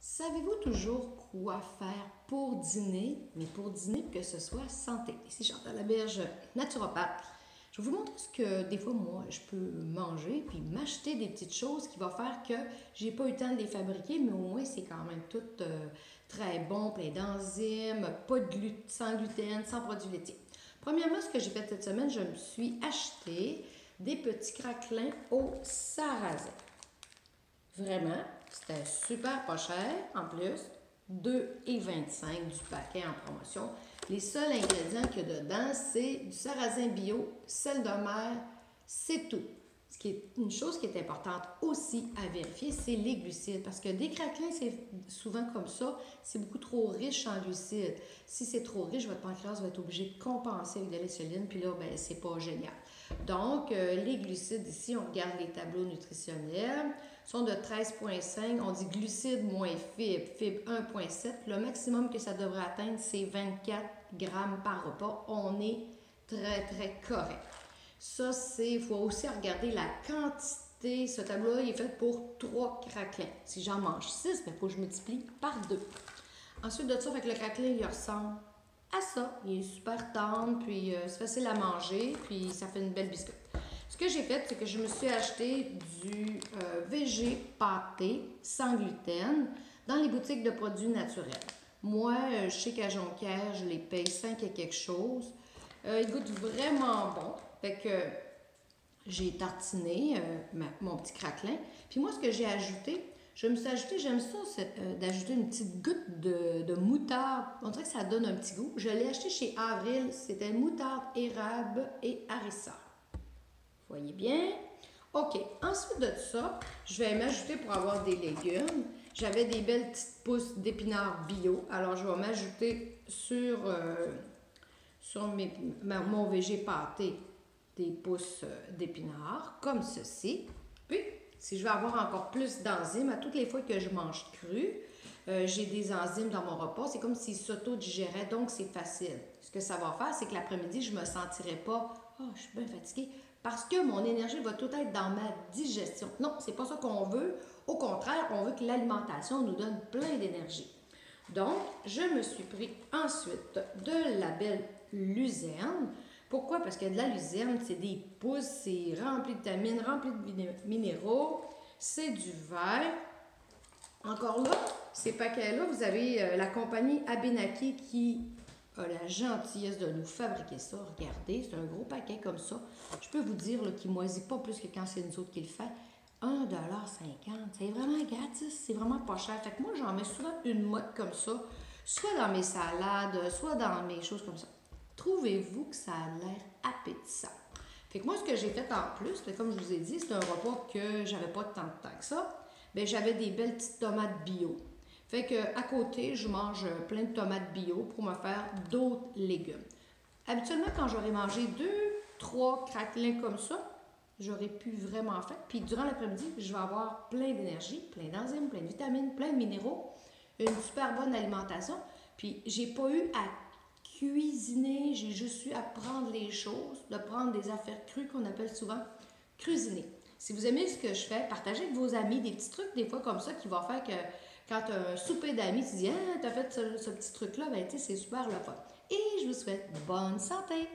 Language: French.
Savez-vous toujours quoi faire pour dîner, mais pour dîner que ce soit santé? Ici Chantal Laberge, naturopathe. Je vais vous montrer ce que des fois moi je peux manger puis m'acheter des petites choses qui vont faire que j'ai pas eu le temps de les fabriquer, mais au moins c'est quand même tout très bon, plein d'enzymes, pas de sans gluten, sans produits laitiers. Premièrement, ce que j'ai fait cette semaine, je me suis acheté des petits craquelins au sarrasin. Vraiment, c'était super pas cher en plus. 2,25 du paquet en promotion. Les seuls ingrédients qu'il y a dedans, c'est du sarrasin bio, sel de mer, c'est tout. Ce qui est une chose qui est importante aussi à vérifier, c'est les glucides. Parce que des craquelins, c'est souvent comme ça, c'est beaucoup trop riche en glucides. Si c'est trop riche, votre pancréas va être obligé de compenser avec de l'insuline, puis là, ben, c'est pas génial. Donc, les glucides ici, on regarde les tableaux nutritionnels, sont de 13,5. On dit glucides moins fibres, fibre 1,7. Le maximum que ça devrait atteindre, c'est 24 grammes par repas. On est très, très correct. Ça, il faut aussi regarder la quantité. Ce tableau-là, il est fait pour 3 craquelins. Si j'en mange 6, il faut que je multiplie par 2. Ensuite de ça, avec le craquelin, il ressemble à ça. Il est super tendre, puis c'est facile à manger, puis ça fait une belle biscotte. Ce que j'ai fait, c'est que je me suis acheté du végé pâté sans gluten dans les boutiques de produits naturels. Moi, je sais qu'à Jonquière, je les paye 5 et quelque chose. Ils goûtent vraiment bon. Fait que j'ai tartiné mon petit craquelin. Puis moi, ce que j'ai ajouté, je me suis ajouté, j'aime ça, d'ajouter une petite goutte de moutarde. On dirait que ça donne un petit goût. Je l'ai acheté chez Avril. C'était moutarde érable et harissa. Voyez bien? OK. Ensuite de ça, je vais m'ajouter pour avoir des légumes. J'avais des belles petites pousses d'épinards bio. Alors, je vais m'ajouter sur mon végé pâté des pousses d'épinards, comme ceci. Puis, si je veux avoir encore plus d'enzymes, à toutes les fois que je mange cru, j'ai des enzymes dans mon repas. C'est comme s'ils s'auto-digéraient, donc c'est facile. Ce que ça va faire, c'est que l'après-midi, je ne me sentirai pas « Oh, je suis bien fatiguée » parce que mon énergie va tout être dans ma digestion. Non, c'est pas ça qu'on veut. Au contraire, on veut que l'alimentation nous donne plein d'énergie. Donc, je me suis pris ensuite de la belle luzerne. Pourquoi? Parce que de la luzerne, c'est des pousses, c'est rempli de vitamines, rempli de minéraux, c'est du vert. Encore là, ces paquets-là, vous avez la compagnie Abenaki qui a la gentillesse de nous fabriquer ça. Regardez, c'est un gros paquet comme ça. Je peux vous dire qu'il ne moisit pas plus que quand c'est nous autres qui le fait. 1,50 $. C'est vraiment gratis, c'est vraiment pas cher. Fait que moi, j'en mets souvent une motte comme ça, soit dans mes salades, soit dans mes choses comme ça. Trouvez-vous que ça a l'air appétissant? Fait que moi, ce que j'ai fait en plus, comme je vous ai dit, c'est un repas que j'avais pas tant de temps que ça. Bien, j'avais des belles petites tomates bio. Fait que à côté, je mange plein de tomates bio pour me faire d'autres légumes. Habituellement, quand j'aurais mangé 2-3 craquelins comme ça, j'aurais pu vraiment faire. Puis durant l'après-midi, je vais avoir plein d'énergie, plein d'enzymes, plein de vitamines, plein de minéraux, une super bonne alimentation. Puis j'ai pas eu à cuisiner, j'ai juste eu à prendre les choses, de prendre des affaires crues qu'on appelle souvent cuisiner. Si vous aimez ce que je fais, partagez avec vos amis des petits trucs des fois comme ça qui vont faire que quand tu as un souper d'amis, tu dis « Ah, tu as fait ce petit truc-là, ben, c'est super le fun. » Et je vous souhaite bonne santé!